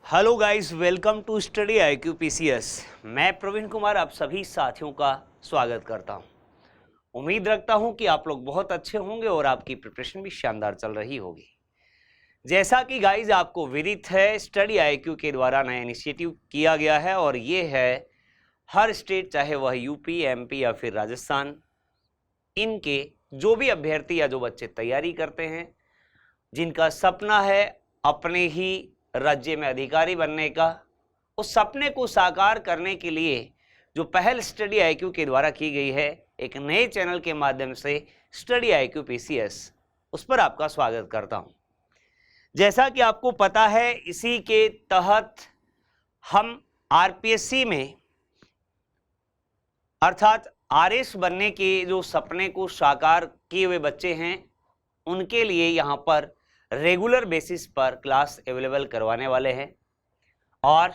Hello guys, welcome to study IQ PCS। मैं प्रवीण कुमार आप सभी साथियों का स्वागत करता हूं। उम्मीद रखता हूं कि आप लोग बहुत अच्छे होंगे और आपकी प्रिपरेशन भी शानदार चल रही होगी। जैसा कि गाइस आपको विदित है, स्टडी IQ के द्वारा नया इनिशिएटिव किया गया है और ये है हर स्टेट, चाहे वह यूपी, MP या फिर राजस्थान, इनके जो भी अभ्यर्थी या जो बच्चे तैयारी करते हैं, जिनका सपना है अपने ही राज्य में अधिकारी बनने का, उस सपने को साकार करने के लिए जो पहल स्टडी IQ के द्वारा की गई है एक नए चैनल के माध्यम से स्टडी IQ PCS, उस पर आपका स्वागत करता हूं। जैसा कि आपको पता है, इसी के तहत हम RPSC में अर्थात RS बनने के जो सपने को साकार किए हुए बच्चे हैं, उनके लिए यहाँ पर रेगुलर बेसिस पर क्लास अवेलेबल करवाने वाले हैं। और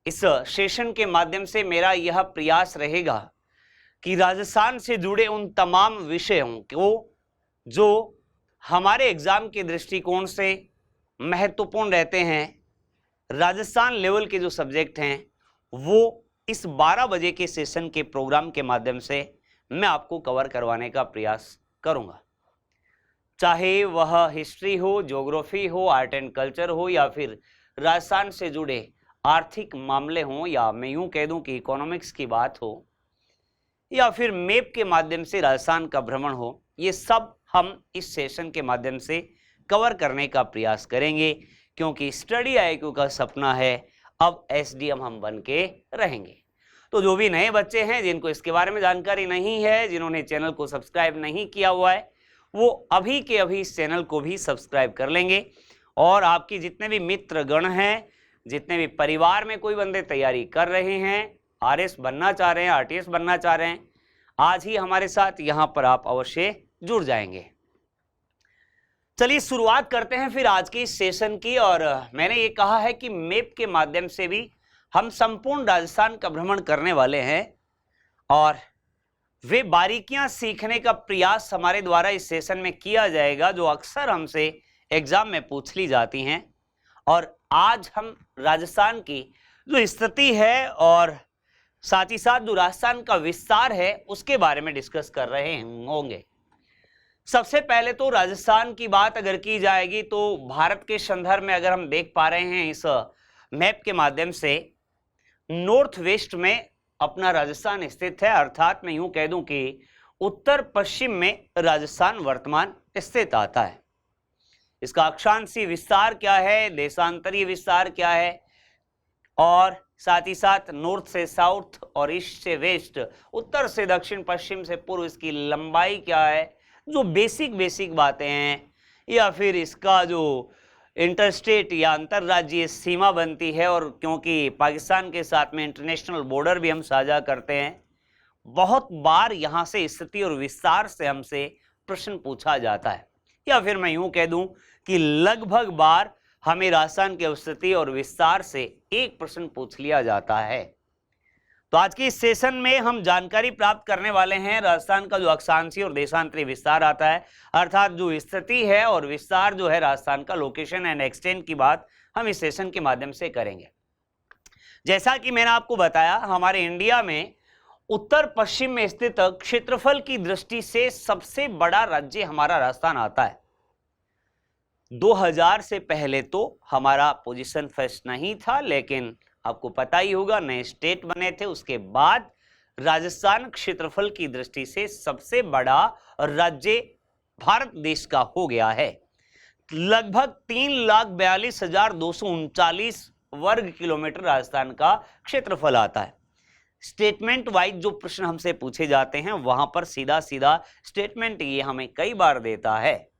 इस सेशन के माध्यम से मेरा यह प्रयास रहेगा कि राजस्थान से जुड़े उन तमाम विषयों को जो हमारे एग्जाम के दृष्टिकोण से महत्वपूर्ण रहते हैं, राजस्थान लेवल के जो सब्जेक्ट हैं, वो इस 12 बजे के सेशन के प्रोग्राम के माध्यम से मैं आपको कवर करवाने का प्रयास करूंगा। चाहे वह हिस्ट्री हो, ज्योग्राफी हो, आर्ट एंड कल्चर हो, या फिर राजस्थान से जुड़े आर्थिक मामले हों, या मैं यूं कह दूं कि इकोनॉमिक्स की बात हो, या फिर मैप के माध्यम से राजस्थान का भ्रमण हो, ये सब हम इस सेशन के माध्यम से कवर करने का प्रयास करेंगे, क्योंकि स्टडी IQ का सपना है अब SDM हम बन के रहेंगे। तो जो भी नए बच्चे हैं, जिनको इसके बारे में जानकारी नहीं है, जिन्होंने चैनल को सब्सक्राइब नहीं किया हुआ है, वो अभी के अभी इस चैनल को भी सब्सक्राइब कर लेंगे। और आपके जितने भी मित्र गण हैं, जितने भी परिवार में कोई बंदे तैयारी कर रहे हैं, RS बनना चाह रहे हैं, RTS बनना चाह रहे हैं, आज ही हमारे साथ यहाँ पर आप अवश्य जुड़ जाएंगे। चलिए शुरुआत करते हैं फिर आज की इस सेशन की। और मैंने ये कहा है कि मैप के माध्यम से भी हम संपूर्ण राजस्थान का भ्रमण करने वाले हैं और वे बारीकियां सीखने का प्रयास हमारे द्वारा इस सेशन में किया जाएगा जो अक्सर हमसे एग्जाम में पूछ ली जाती हैं। और आज हम राजस्थान की जो स्थिति है और साथ ही साथ जो राजस्थान का विस्तार है उसके बारे में डिस्कस कर रहे होंगे। सबसे पहले तो राजस्थान की बात अगर की जाएगी तो भारत के संदर्भ में अगर हम देख पा रहे हैं इस मैप के माध्यम से, नॉर्थ वेस्ट में अपना राजस्थान स्थित है, अर्थात मैं यूं कह दूं कि उत्तर पश्चिम में राजस्थान वर्तमान स्थित आता है। इसका अक्षांशीय विस्तार क्या है, देशांतरीय विस्तार क्या है, और साथ ही साथ नॉर्थ से साउथ और ईस्ट से वेस्ट, उत्तर से दक्षिण, पश्चिम से पूर्व, इसकी लंबाई क्या है, जो बेसिक बातें हैं, या फिर इसका जो इंटरस्टेट या अंतरराज्यीय सीमा बनती है, और क्योंकि पाकिस्तान के साथ में इंटरनेशनल बॉर्डर भी हम साझा करते हैं, बहुत बार यहाँ से स्थिति और विस्तार से हमसे प्रश्न पूछा जाता है। या फिर मैं यूं कह दूं कि लगभग बार हमें राजस्थान की स्थिति और विस्तार से एक प्रश्न पूछ लिया जाता है। तो आज की इस सेशन में हम जानकारी प्राप्त करने वाले हैं राजस्थान का जो अक्षांशीय और देशांतरीय विस्तार आता है, अर्थात जो स्थिति है और विस्तार जो है राजस्थान का, लोकेशन एंड एक्सटेंट की बात हम इस सेशन के माध्यम से करेंगे। जैसा कि मैंने आपको बताया, हमारे इंडिया में उत्तर पश्चिम में स्थित क्षेत्रफल की दृष्टि से सबसे बड़ा राज्य हमारा राजस्थान आता है। 2000 से पहले तो हमारा पोजीशन फर्स्ट नहीं था, लेकिन आपको पता ही होगा नए स्टेट बने थे, उसके बाद राजस्थान क्षेत्रफल की दृष्टि से सबसे बड़ा राज्य भारत देश का हो गया है। लगभग 3,42,239 वर्ग किलोमीटर राजस्थान का क्षेत्रफल आता है। स्टेटमेंट वाइज जो प्रश्न हमसे पूछे जाते हैं वहां पर सीधा स्टेटमेंट ये हमें कई बार देता है।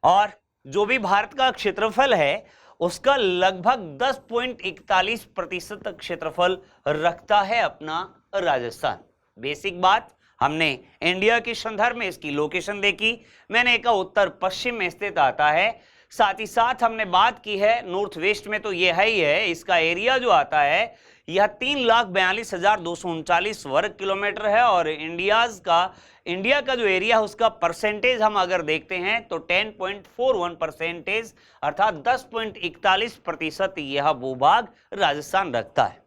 और जो भी भारत का क्षेत्रफल है उसका लगभग 10.41% क्षेत्रफल रखता है अपना राजस्थान। बेसिक बात, हमने इंडिया के संदर्भ में इसकी लोकेशन देखी, मैंने कहा उत्तर पश्चिम में स्थित आता है। साथ ही साथ हमने बात की है नॉर्थ वेस्ट में, तो ये है ही है, इसका एरिया जो आता है यह 3,42,239 वर्ग किलोमीटर है। और इंडिया का जो एरिया है उसका परसेंटेज हम अगर देखते हैं तो 10.41% अर्थात 10.41% यह भूभाग राजस्थान रखता है।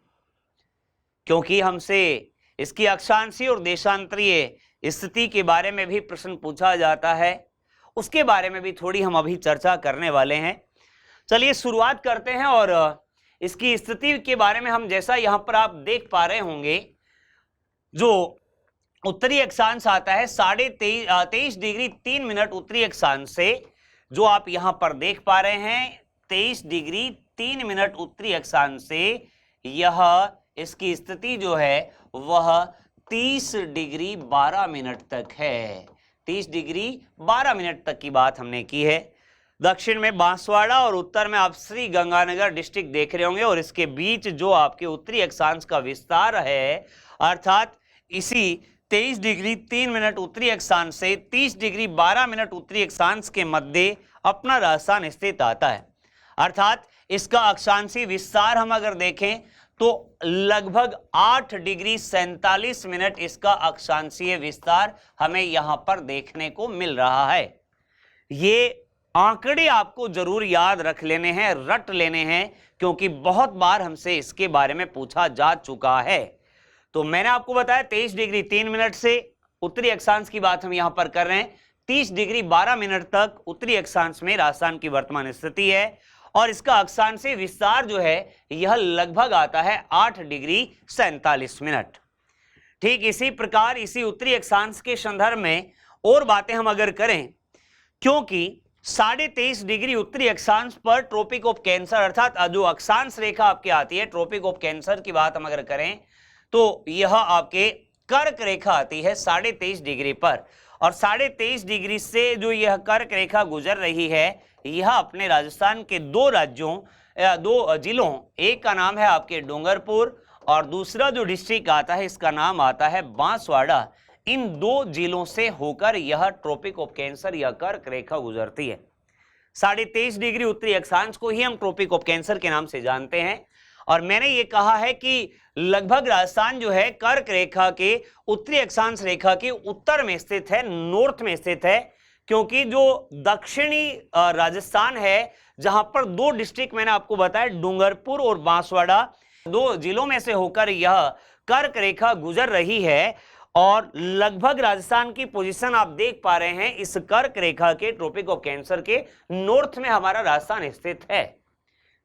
क्योंकि हमसे इसकी अक्षांशीय और देशांतरीय स्थिति के बारे में भी प्रश्न पूछा जाता है, उसके बारे में भी थोड़ी हम अभी चर्चा करने वाले हैं। चलिए शुरुआत करते हैं। और इसकी स्थिति के बारे में हम जैसा यहां पर आप देख पा रहे होंगे, जो उत्तरी अक्षांश आता है 23 डिग्री 3 मिनट उत्तरी अक्षांश से, जो आप यहां पर देख पा रहे हैं 23 डिग्री 3 मिनट उत्तरी अक्षांश से, यह इसकी स्थिति जो है वह 30 डिग्री 12 मिनट तक है। 30 डिग्री 12 मिनट तक की बात हमने की है। दक्षिण में बांसवाड़ा और उत्तर में आप श्री गंगानगर डिस्ट्रिक्ट देख रहे होंगे। और इसके बीच जो आपके उत्तरी अक्षांश का विस्तार है, अर्थात इसी 23 डिग्री 3 मिनट उत्तरी अक्षांश से 30 डिग्री 12 मिनट उत्तरी अक्षांश के मध्य अपना राजस्थान स्थित आता है। अर्थात इसका अक्षांशीय विस्तार हम अगर देखें तो लगभग 8 डिग्री 47 मिनट इसका अक्षांशीय विस्तार हमें यहां पर देखने को मिल रहा है। ये आंकड़े आपको जरूर याद रख लेने हैं, रट लेने हैं, क्योंकि बहुत बार हमसे इसके बारे में पूछा जा चुका है। तो मैंने आपको बताया 23 डिग्री 3 मिनट से उत्तरी अक्षांश की बात हम यहां पर कर रहे हैं। 30 डिग्री 12 मिनट तक उत्तरी अक्षांश में राजस्थान की वर्तमान स्थिति है। और इसका अक्षांशीय विस्तार जो है यह लगभग आता है 8 डिग्री 47 मिनट। ठीक इसी प्रकार इसी उत्तरी अक्षांश के संदर्भ में और बातें हम अगर करें, क्योंकि 23.5 डिग्री उत्तरी अक्षांश पर ट्रॉपिक ऑफ कैंसर अर्थात जो अक्षांश रेखा आपके आती है, ट्रॉपिक ऑफ कैंसर की बात हम अगर करें तो यह आपके कर्क रेखा आती है 23.5 डिग्री पर। और 23.5 डिग्री से जो यह कर्क रेखा गुजर रही है, यह अपने राजस्थान के दो जिलों, एक का नाम है आपके डूंगरपुर और दूसरा जो डिस्ट्रिक्ट आता है इसका नाम आता है बांसवाड़ा। इन दो जिलों से होकर यह ट्रॉपिक ऑफ कैंसर या कर्क रेखा गुजरती है। 23.5 डिग्री उत्तरी अक्षांश को ही हम ट्रॉपिक ऑफ कैंसर के नाम से जानते हैं। और मैंने ये कहा है कि लगभग राजस्थान जो है कर्क रेखा के उत्तरी अक्षांश रेखा के उत्तर में स्थित है, नॉर्थ में स्थित है। क्योंकि जो दक्षिणी राजस्थान है, जहां पर दो डिस्ट्रिक्ट मैंने आपको बताया डूंगरपुर और बांसवाड़ा, दो जिलों में से होकर यह कर्क रेखा गुजर रही है। और लगभग राजस्थान की पोजीशन आप देख पा रहे हैं इस कर्क रेखा के ट्रॉपिक ऑफ कैंसर के नॉर्थ में हमारा राजस्थान स्थित है।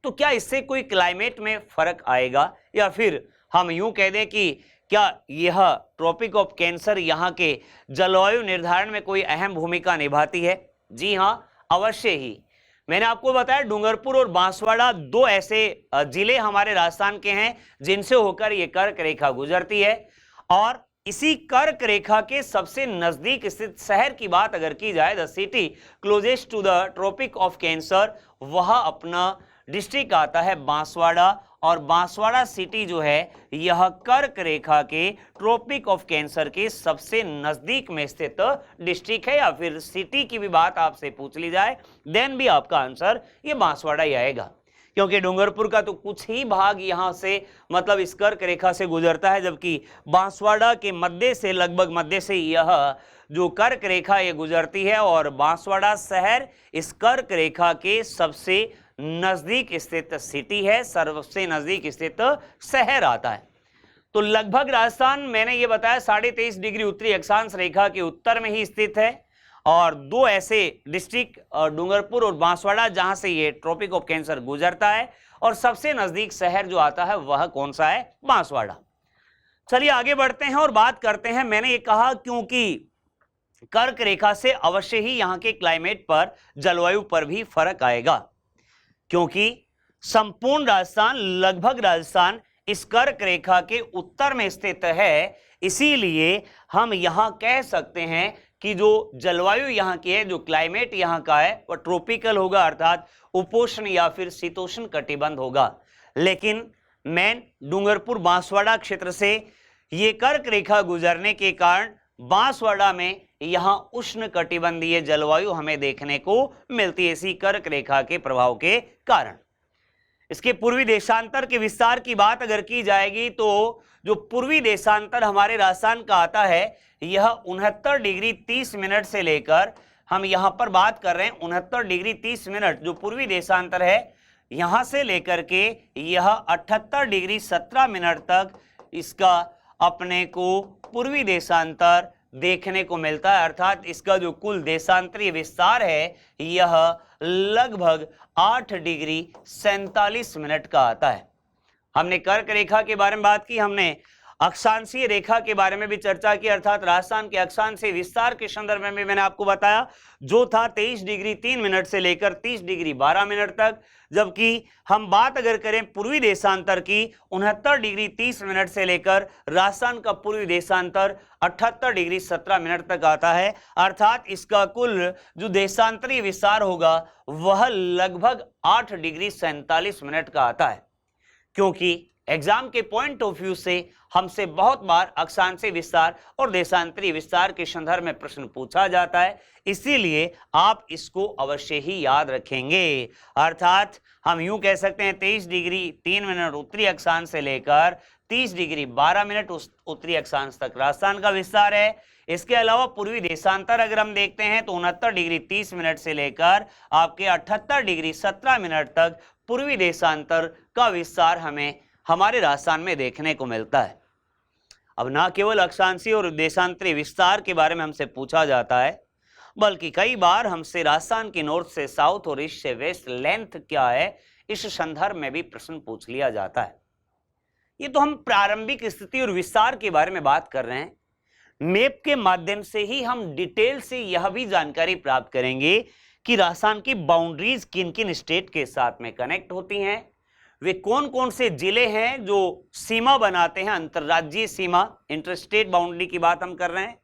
तो क्या इससे कोई क्लाइमेट में फर्क आएगा, या फिर हम यूं कह दें कि क्या यह ट्रॉपिक ऑफ कैंसर यहाँ के जलवायु निर्धारण में कोई अहम भूमिका निभाती है? जी हां, अवश्य ही। मैंने आपको बताया डूंगरपुर और बांसवाड़ा दो ऐसे जिले हमारे राजस्थान के हैं जिनसे होकर यह कर्क रेखा गुजरती है। और इसी कर्क रेखा के सबसे नजदीक स्थित शहर की बात अगर की जाए, the city closest to the tropic of cancer, वह अपना डिस्ट्रिक्ट आता है बांसवाड़ा। और बांसवाड़ा सिटी जो है यह कर्क रेखा के ट्रॉपिक ऑफ कैंसर के सबसे नजदीक में स्थित डिस्ट्रिक्ट है। या फिर सिटी की भी बात आपसे पूछ ली जाए देन भी आपका आंसर ये बांसवाड़ा ही आएगा, क्योंकि डूंगरपुर का तो कुछ ही भाग यहां से मतलब इस कर्क रेखा से गुजरता है, जबकि बांसवाड़ा के मध्य से लगभग मध्य से यह जो कर्क रेखा ये गुजरती है। और बांसवाड़ा शहर इस कर्क रेखा के सबसे नजदीक स्थित सिटी है, सबसे नजदीक स्थित शहर आता है। तो लगभग राजस्थान मैंने ये बताया 23.5 डिग्री उत्तरी अक्षांश रेखा के उत्तर में ही स्थित है। और दो ऐसे डिस्ट्रिक्ट डूंगरपुर और बांसवाड़ा जहां से ये ट्रॉपिक ऑफ कैंसर गुजरता है। और सबसे नजदीक शहर जो आता है वह कौन सा है? बांसवाड़ा। चलिए आगे बढ़ते हैं और बात करते हैं। मैंने ये कहा क्योंकि कर्क रेखा से अवश्य ही यहाँ के क्लाइमेट पर, जलवायु पर भी फर्क आएगा, क्योंकि संपूर्ण राजस्थान, लगभग राजस्थान इस कर्क रेखा के उत्तर में स्थित है। इसीलिए हम यहां कह सकते हैं कि जो जलवायु यहाँ की है, जो क्लाइमेट यहाँ का है, वह ट्रॉपिकल होगा, अर्थात उपोष्ण या फिर शीतोष्ण कटिबंध होगा। लेकिन मेन डूंगरपुर बांसवाड़ा क्षेत्र से ये कर्क रेखा गुजरने के कारण बांसवाड़ा में यहाँ उष्ण कटिबंधीय जलवायु हमें देखने को मिलती है, इसी कर्क रेखा के प्रभाव के कारण। इसके पूर्वी देशांतर के विस्तार की बात अगर की जाएगी तो जो पूर्वी देशांतर हमारे राजस्थान का आता है यह 69 डिग्री 30 मिनट से लेकर, हम यहां पर बात कर रहे हैं 69 डिग्री 30 मिनट जो पूर्वी देशांतर है, यहां से लेकर के यह 78 डिग्री 17 मिनट तक इसका अपने को पूर्वी देशांतर देखने को मिलता है। अर्थात इसका जो कुल देशांतरीय विस्तार है यह लगभग 8 डिग्री 47 मिनट का आता है। हमने कर्क रेखा के बारे में बात की, हमने अक्षांशीय रेखा के बारे में भी चर्चा की, अर्थात राजस्थान के अक्षांशीय विस्तार के संदर्भ में भी मैंने आपको बताया जो था 23 डिग्री 3 मिनट से लेकर 30 डिग्री 12 मिनट तक। जबकि हम बात अगर करें पूर्वी देशांतर की 69 डिग्री 30 मिनट से लेकर राजस्थान का पूर्वी देशांतर 78 डिग्री 17 मिनट तक आता है। अर्थात इसका कुल जो देशांतरीय विस्तार होगा वह लगभग 8 डिग्री 47 मिनट का आता है। क्योंकि एग्जाम के पॉइंट ऑफ व्यू से हमसे बहुत बार अक्षांशीय विस्तार और देशांतरीय विस्तार के संदर्भ में प्रश्न पूछा जाता है, इसीलिए आप इसको अवश्य ही याद रखेंगे। अर्थात हम यूं कह सकते हैं 23 डिग्री 3 मिनट उत्तरी अक्षांश से लेकर 30 डिग्री 12 मिनट उत्तरी अक्षांश तक राजस्थान का विस्तार है। इसके अलावा पूर्वी देशांतर अगर हम देखते हैं तो 69 डिग्री 30 मिनट से लेकर आपके 78 डिग्री 17 मिनट तक पूर्वी देशांतर का विस्तार हमें हमारे राजस्थान में देखने को मिलता है। अब ना केवल अक्षांशीय और देशांतरीय विस्तार के बारे में हमसे पूछा जाता है, बल्कि कई बार हमसे राजस्थान की नॉर्थ से साउथ और ईस्ट से वेस्ट लेंथ क्या है इस संदर्भ में भी प्रश्न पूछ लिया जाता है। ये तो हम प्रारंभिक स्थिति और विस्तार के बारे में बात कर रहे हैं। मैप के माध्यम से ही हम डिटेल से यह भी जानकारी प्राप्त करेंगे कि राजस्थान की बाउंड्रीज किन किन स्टेट के साथ में कनेक्ट होती हैं, वे कौन कौन से जिले हैं जो सीमा बनाते हैं, अंतरराज्यीय सीमा, इंटरस्टेट बाउंड्री की बात हम कर रहे हैं।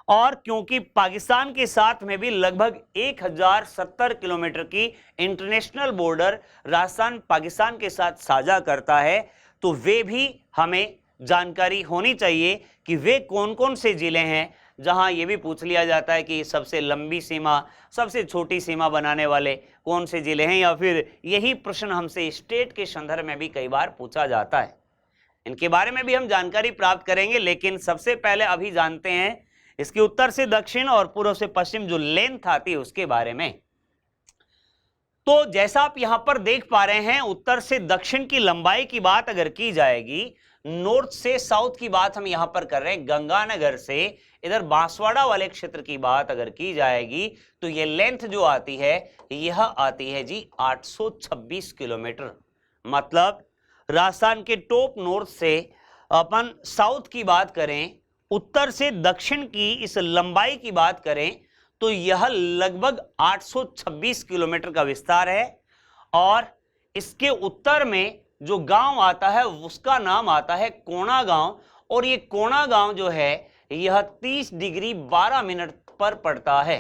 और क्योंकि पाकिस्तान के साथ में भी लगभग 1070 किलोमीटर की इंटरनेशनल बॉर्डर राजस्थान पाकिस्तान के साथ साझा करता है, तो वे भी हमें जानकारी होनी चाहिए कि वे कौन कौन से जिले हैं। जहां ये भी पूछ लिया जाता है कि सबसे लंबी सीमा, सबसे छोटी सीमा बनाने वाले कौन से जिले हैं, या फिर यही प्रश्न हमसे स्टेट के संदर्भ में भी कई बार पूछा जाता है। इनके बारे में भी हम जानकारी प्राप्त करेंगे, लेकिन सबसे पहले अभी जानते हैं इसके उत्तर से दक्षिण और पूर्व से पश्चिम जो लेंथ आती है उसके बारे में। तो जैसा आप यहां पर देख पा रहे हैं, उत्तर से दक्षिण की लंबाई की बात अगर की जाएगी, नॉर्थ से साउथ की बात हम यहां पर कर रहे हैं, गंगानगर से इधर बांसवाड़ा वाले क्षेत्र की बात अगर की जाएगी तो ये लेंथ जो आती है यह आती है जी 826 किलोमीटर। मतलब राजस्थान के टॉप नॉर्थ से अपन साउथ की बात करें, उत्तर से दक्षिण की इस लंबाई की बात करें तो यह लगभग 826 किलोमीटर का विस्तार है। और इसके उत्तर में जो गांव आता है उसका नाम आता है कोणा गांव, और ये कोणा गांव जो है यह 30 डिग्री 12 मिनट पर पड़ता है।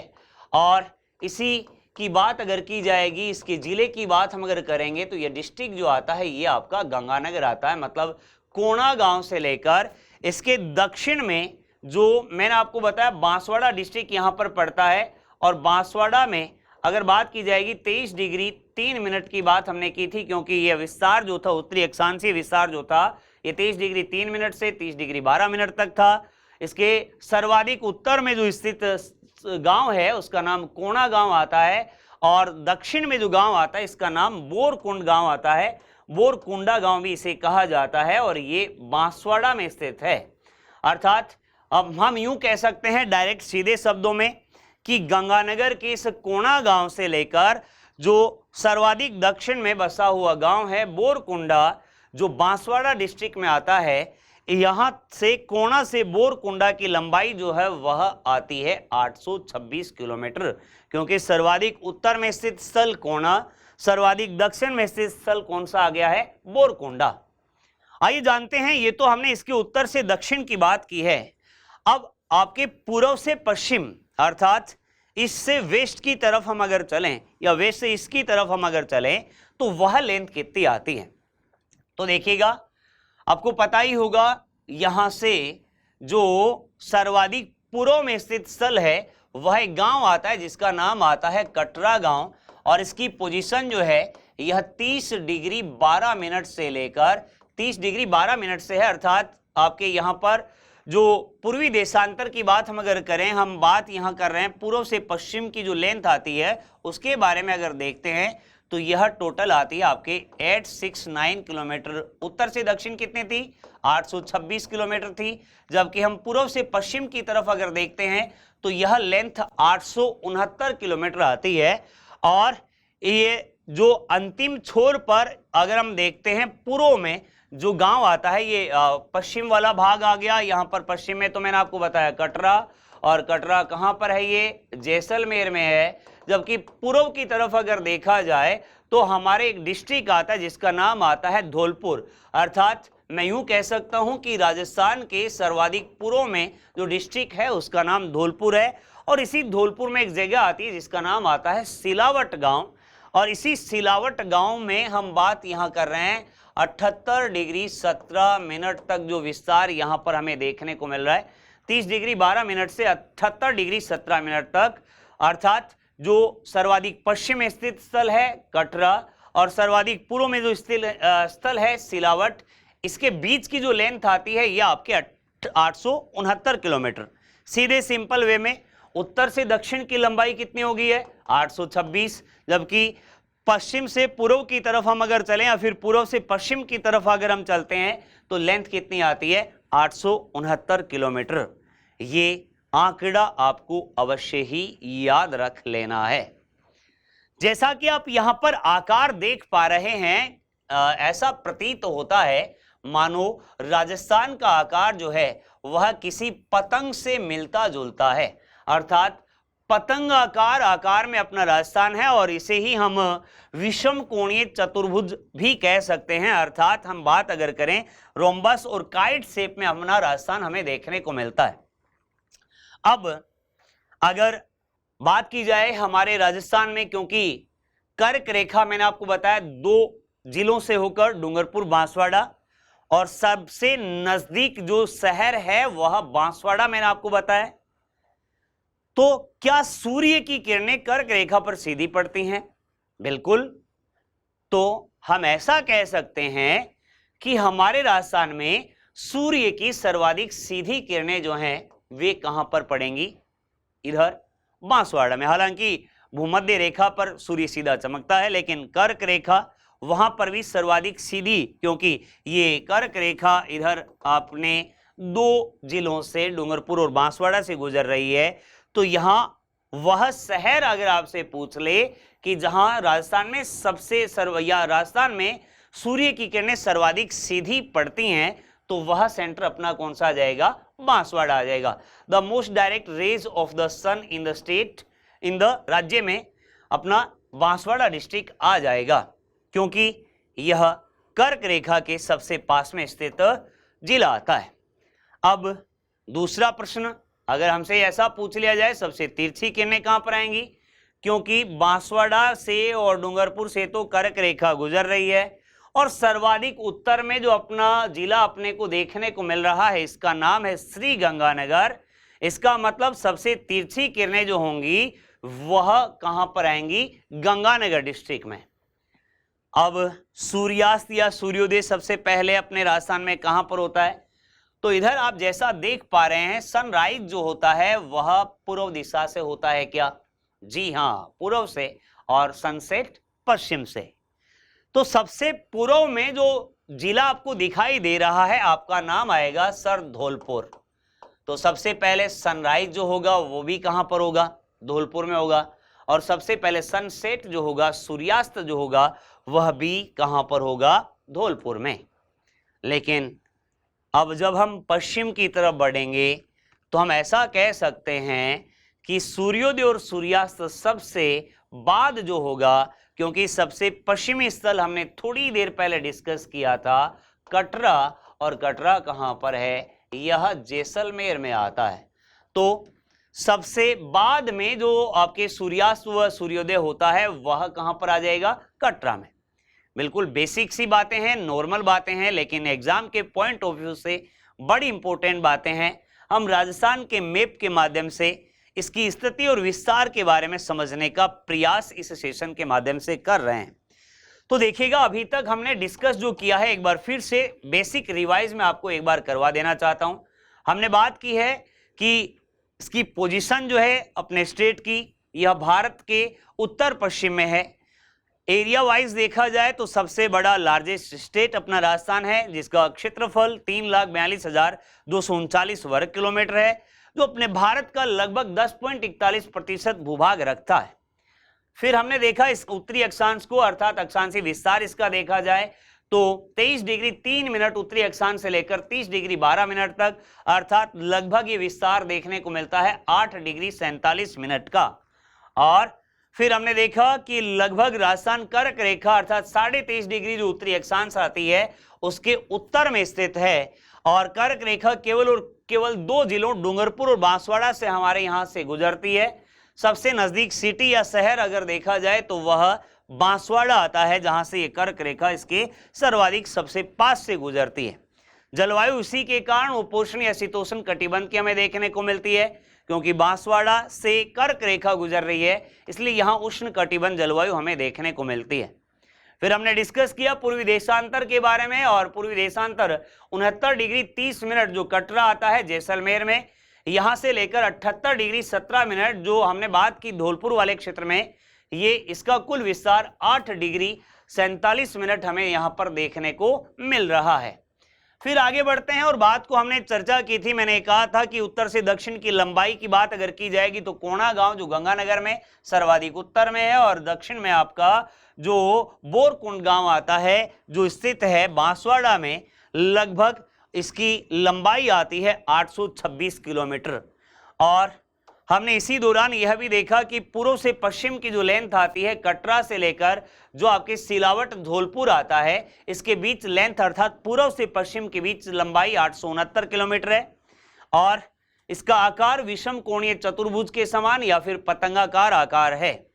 और इसी की बात अगर की जाएगी, इसके जिले की बात हम अगर करेंगे तो यह डिस्ट्रिक्ट जो आता है ये आपका गंगानगर आता है। मतलब कोणा गांव से लेकर इसके दक्षिण में जो मैंने आपको बताया बांसवाड़ा डिस्ट्रिक्ट यहां पर पड़ता है, और बांसवाड़ा में अगर बात की जाएगी 23 डिग्री 3 मिनट की बात हमने की थी, क्योंकि यह विस्तार जो था उत्तरी अक्षांशीय विस्तार जो था ये 23 डिग्री 3 मिनट से 30 डिग्री 12 मिनट तक था। इसके सर्वाधिक उत्तर में जो स्थित गांव है उसका नाम कोणा गांव आता है, और दक्षिण में जो गांव आता है इसका नाम बोरकुंड गांव आता है। बोरकुंडा गांव भी इसे कहा जाता है, और ये बांसवाड़ा में स्थित है। अर्थात अब हम यूं कह सकते हैं डायरेक्ट सीधे शब्दों में कि गंगानगर के इस कोणा गांव से लेकर जो सर्वाधिक दक्षिण में बसा हुआ गांव है बोरकुंडा, जो बांसवाड़ा डिस्ट्रिक्ट में आता है, यहां से कोणा से बोरकुंडा की लंबाई जो है वह आती है 826 किलोमीटर। क्योंकि सर्वाधिक उत्तर में स्थित स्थल कोणा, सर्वाधिक दक्षिण में स्थित स्थल कौन सा आ गया है, बोरकुंडा। आइए जानते हैं, ये तो हमने इसके उत्तर से दक्षिण की बात की है। अब आपके पूर्व से पश्चिम अर्थात ईस्ट से वेस्ट की तरफ हम अगर चलें, या वेस्ट से ईस्ट की तरफ हम अगर चलें, तो वह लेंथ कितनी आती है। तो देखिएगा, आपको पता ही होगा यहां से जो सर्वाधिक पूर्व में स्थित स्थल है वह एक गांव आता है जिसका नाम आता है कटरा गांव, और इसकी पोजीशन जो है यह 30 डिग्री 12 मिनट से लेकर 30 डिग्री 12 मिनट से है, अर्थात आपके यहां पर जो पूर्वी देशांतर की बात हम अगर करें, हम बात यहां कर रहे हैं पूर्व से पश्चिम की जो लेंथ आती है उसके बारे में अगर देखते हैं तो यह टोटल आती है आपके 869 किलोमीटर। उत्तर से दक्षिण कितनी थी? 826 किलोमीटर थी। जबकि हम पूर्व से पश्चिम की तरफ अगर देखते हैं तो यह लेंथ 869 किलोमीटर आती है। और ये जो अंतिम छोर पर अगर हम देखते हैं पूर्व में जो गांव आता है, ये पश्चिम वाला भाग आ गया। यहां पर पश्चिम में तो मैंने आपको बताया कटरा, और कटरा कहां पर है? ये जैसलमेर में है। जबकि पूर्व की तरफ अगर देखा जाए तो हमारे एक डिस्ट्रिक्ट आता है जिसका नाम आता है धौलपुर। अर्थात मैं यूं कह सकता हूं कि राजस्थान के सर्वाधिक पूर्व में जो डिस्ट्रिक्ट है उसका नाम धौलपुर है। और इसी धौलपुर में एक जगह आती है जिसका नाम आता है सिलावट गांव। और इसी सिलावट गांव में हम बात यहां कर रहे हैं 78 डिग्री 17 मिनट तक जो विस्तार यहां पर हमें देखने को मिल रहा है, 30 डिग्री 12 मिनट से 78 डिग्री 17 मिनट तक। अर्थात जो सर्वाधिक पश्चिम में स्थित स्थल है कटरा और सर्वाधिक पूर्व में जो स्थल है सिलावट, इसके बीच की जो लेंथ आती है यह आपके 869 किलोमीटर। सीधे सिंपल वे में उत्तर से दक्षिण की लंबाई कितनी होगी है? 826। जबकि पश्चिम से पूर्व की तरफ हम अगर चलें या फिर पूर्व से पश्चिम की तरफ अगर हम चलते हैं तो लेंथ कितनी आती है? 869 किलोमीटर। ये आंकड़ा आपको अवश्य ही याद रख लेना है। जैसा कि आप यहां पर आकार देख पा रहे हैं, ऐसा प्रतीत होता है मानो राजस्थान का आकार जो है वह किसी पतंग से मिलता जुलता है। अर्थात पतंग आकार में अपना राजस्थान है, और इसे ही हम विषम कोणीय चतुर्भुज भी कह सकते हैं। अर्थात हम बात अगर करें रोम्बस और काइट शेप में अपना राजस्थान हमें देखने को मिलता है। अब अगर बात की जाए हमारे राजस्थान में, क्योंकि कर्क रेखा मैंने आपको बताया 2 जिलों से होकर डूंगरपुर बांसवाड़ा, और सबसे नजदीक जो शहर है वह बांसवाड़ा मैंने आपको बताया, तो क्या सूर्य की किरणें कर्क रेखा पर सीधी पड़ती हैं? बिल्कुल। तो हम ऐसा कह सकते हैं कि हमारे राजस्थान में सूर्य की सर्वाधिक सीधी किरणें जो हैं वे कहां पर पड़ेंगी? इधर बांसवाड़ा में। हालांकि भूमध्य रेखा पर सूर्य सीधा चमकता है, लेकिन कर्क रेखा वहां पर भी सर्वाधिक सीधी, क्योंकि ये कर्क रेखा इधर आपने 2 जिलों से डूंगरपुर और बांसवाड़ा से गुजर रही है। तो यहां वह शहर अगर आपसे पूछ ले कि जहां राजस्थान में राजस्थान में सूर्य की किरणें सर्वाधिक सीधी पड़ती हैं, तो वह सेंटर अपना कौन सा आ जाएगा? बांसवाड़ा आ जाएगा। The most direct rays of the sun in the state, in the राज्य में अपना बांसवाड़ा डिस्ट्रिक्ट आ जाएगा, क्योंकि यह कर्क रेखा के सबसे पास में स्थित जिला आता है। अब दूसरा प्रश्न अगर हमसे ऐसा पूछ लिया जाए, सबसे तिरछी किरणें कहां पर आएंगी? क्योंकि बांसवाड़ा से और डूंगरपुर से तो कर्क रेखा गुजर रही है, और सर्वाधिक उत्तर में जो अपना जिला अपने को देखने को मिल रहा है इसका नाम है श्री गंगानगर। इसका मतलब सबसे तिरछी किरणें जो होंगी वह कहां पर आएंगी? गंगानगर डिस्ट्रिक्ट में। अब सूर्यास्त या सूर्योदय सबसे पहले अपने राजस्थान में कहां पर होता है? तो इधर आप जैसा देख पा रहे हैं सनराइज जो होता है वह पूर्व दिशा से होता है क्या? जी हां, पूर्व से, और सनसेट पश्चिम से। तो सबसे पूर्व में जो जिला आपको दिखाई दे रहा है आपका नाम आएगा सर धौलपुर। तो सबसे पहले सनराइज जो होगा वो भी कहां पर होगा? धौलपुर में होगा। और सबसे पहले सनसेट जो होगा, सूर्यास्त जो होगा, वह भी कहां पर होगा? धौलपुर में। लेकिन अब जब हम पश्चिम की तरफ बढ़ेंगे तो हम ऐसा कह सकते हैं कि सूर्योदय और सूर्यास्त सबसे बाद जो होगा, क्योंकि सबसे पश्चिमी स्थल हमने थोड़ी देर पहले डिस्कस किया था कटरा, और कटरा कहां पर है? यह जैसलमेर में आता है। तो सबसे बाद में जो आपके सूर्यास्त व सूर्योदय होता है वह कहां पर आ जाएगा? कटरा में। बिल्कुल बेसिक सी बातें हैं, नॉर्मल बातें हैं, लेकिन एग्जाम के पॉइंट ऑफ व्यू से बड़ी इंपॉर्टेंट बातें हैं। हम राजस्थान के मैप के माध्यम से इसकी स्थिति और विस्तार के बारे में समझने का प्रयास इस सेशन के माध्यम से कर रहे हैं। तो देखिएगा अभी तक हमने डिस्कस जो किया है एक बार फिर से बेसिक रिवाइज में आपको एक बार करवा देना चाहता हूं। हमने बात की है कि इसकी पोजीशन जो है अपने स्टेट की, यह भारत के उत्तर पश्चिम में है। एरिया वाइज देखा जाए तो सबसे बड़ा लार्जेस्ट स्टेट अपना राजस्थान है, जिसका क्षेत्रफल 3,42,239 वर्ग किलोमीटर है, जो अपने भारत का लगभग 10.41% भूभाग रखता है। फिर हमने देखा इस उत्तरी अक्षांश को, अर्थात अक्षांशी विस्तार इसका देखा जाए तो 23 डिग्री 3 मिनट उत्तरी अक्षांश से लेकर 30 डिग्री 12 मिनट तक, अर्थात लगभग ये विस्तार देखने को मिलता है 8 डिग्री 47 मिनट का। और फिर हमने देखा कि लगभग राजस्थान कर्क रेखा अर्थात 23.5 डिग्री जो उत्तरी अक्षांश आती है उसके उत्तर में स्थित है, और कर्क रेखा केवल और केवल 2 जिलों डूंगरपुर और बांसवाड़ा से हमारे यहां से गुजरती है। सबसे नजदीक सिटी या शहर अगर देखा जाए तो वह बांसवाड़ा आता है, जहां से ये कर्क रेखा इसके सर्वाधिक सबसे पास से गुजरती है। जलवायु इसी के कारण उपोष्ण या शीतोष्ण कटिबंध की हमें देखने को मिलती है, क्योंकि बांसवाड़ा से कर्क रेखा गुजर रही है, इसलिए यहां उष्ण कटिबंध जलवायु हमें देखने को मिलती है। फिर हमने डिस्कस किया पूर्वी देशांतर के बारे में, और पूर्वी देशांतर 69 डिग्री 30 मिनट जो कटरा आता है जैसलमेर में, यहां से लेकर 78 डिग्री 17 मिनट जो हमने बात की धौलपुर वाले क्षेत्र में, ये इसका कुल विस्तार 8 डिग्री 47 मिनट हमें यहां पर देखने को मिल रहा है। फिर आगे बढ़ते हैं और बात को हमने चर्चा की थी, मैंने कहा था कि उत्तर से दक्षिण की लंबाई की बात अगर की जाएगी तो कोणा गांव जो गंगानगर में सर्वाधिक उत्तर में है, और दक्षिण में आपका जो बोरकुंड गांव आता है जो स्थित है बांसवाड़ा में, लगभग इसकी लंबाई आती है 826 किलोमीटर। और हमने इसी दौरान यह भी देखा कि पूर्व से पश्चिम की जो लेंथ आती है कटरा से लेकर जो आपके सिलावट धौलपुर आता है, इसके बीच लेंथ अर्थात पूर्व से पश्चिम के बीच लंबाई 869 किलोमीटर है, और इसका आकार विषम कोणीय चतुर्भुज के समान या फिर पतंगाकार आकार है।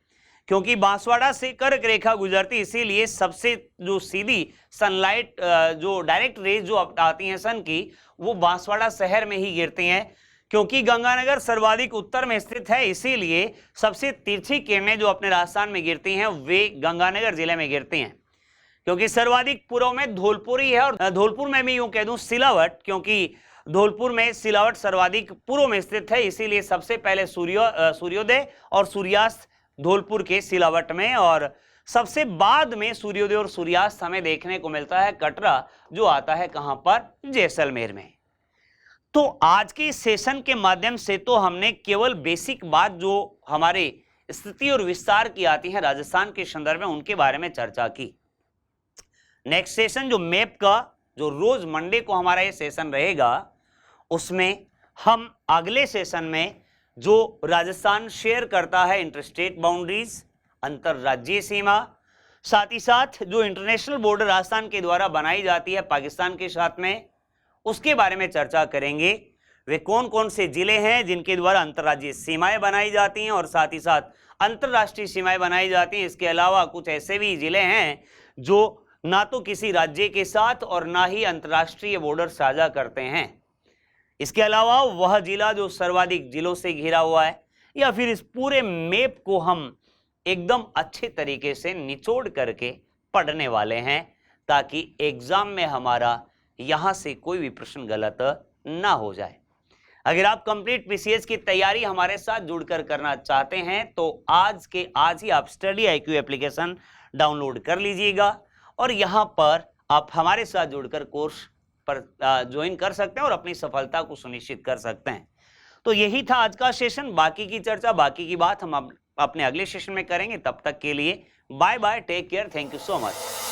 क्योंकि बांसवाड़ा से कर्क रेखा गुजरती, इसीलिए सबसे जो सीधी सनलाइट जो डायरेक्ट रेज जो आती हैं सन की, वो बांसवाड़ा शहर में ही गिरती हैं। क्योंकि गंगानगर सर्वाधिक उत्तर में स्थित है, इसीलिए सबसे तिरछी किरणें जो अपने राजस्थान में गिरती हैं वे गंगानगर जिले में गिरती हैं। क्योंकि सर्वाधिक पूर्व में धौलपुर ही है, और धौलपुर में भी यूं कह दूं सिलावट, क्योंकि धौलपुर में सिलावट सर्वाधिक पूर्व में स्थित है, इसीलिए सबसे पहले सूर्योदय और सूर्यास्त धौलपुर के सिलावट में, और सबसे बाद में सूर्योदय और सूर्यास्त हमें देखने को मिलता है कटरा जो आता है कहां पर, जैसलमेर में। तो आज के सेशन के माध्यम से तो हमने केवल बेसिक बात जो हमारे स्थिति और विस्तार की आती है राजस्थान के संदर्भ में उनके बारे में चर्चा की। नेक्स्ट सेशन जो मैप का जो रोज मंडे को हमारा ये सेशन रहेगा, उसमें हम अगले सेशन में जो राजस्थान शेयर करता है इंटरस्टेट बाउंड्रीज, अंतरराज्यीय सीमा, साथ ही साथ जो इंटरनेशनल बॉर्डर राजस्थान के द्वारा बनाई जाती है पाकिस्तान के साथ में, उसके बारे में चर्चा करेंगे। वे कौन कौन से जिले हैं जिनके द्वारा अंतर्राज्यीय सीमाएं बनाई जाती हैं और साथ ही साथ अंतर्राष्ट्रीय सीमाएं बनाई जाती हैं। इसके अलावा कुछ ऐसे भी जिले हैं जो ना तो किसी राज्य के साथ और ना ही अंतर्राष्ट्रीय बॉर्डर साझा करते हैं। इसके अलावा वह जिला जो सर्वाधिक जिलों से घिरा हुआ है, या फिर इस पूरे मैप को हम एकदम अच्छे तरीके से निचोड़ करके पढ़ने वाले हैं, ताकि एग्जाम में हमारा यहां से कोई भी प्रश्न गलत ना हो जाए। अगर आप कंप्लीट पीसीएस की तैयारी हमारे साथ जुड़कर करना चाहते हैं तो आज ही आप स्टडी IQ एप्लीकेशन डाउनलोड कर लीजिएगा, और यहां पर आप हमारे साथ जुड़कर कोर्स पर ज्वाइन कर सकते हैं और अपनी सफलता को सुनिश्चित कर सकते हैं। तो यही था आज का सेशन। बाकी की चर्चा, बाकी की बात हम अपने अगले सेशन में करेंगे। तब तक के लिए bye bye, take care, thank you so much.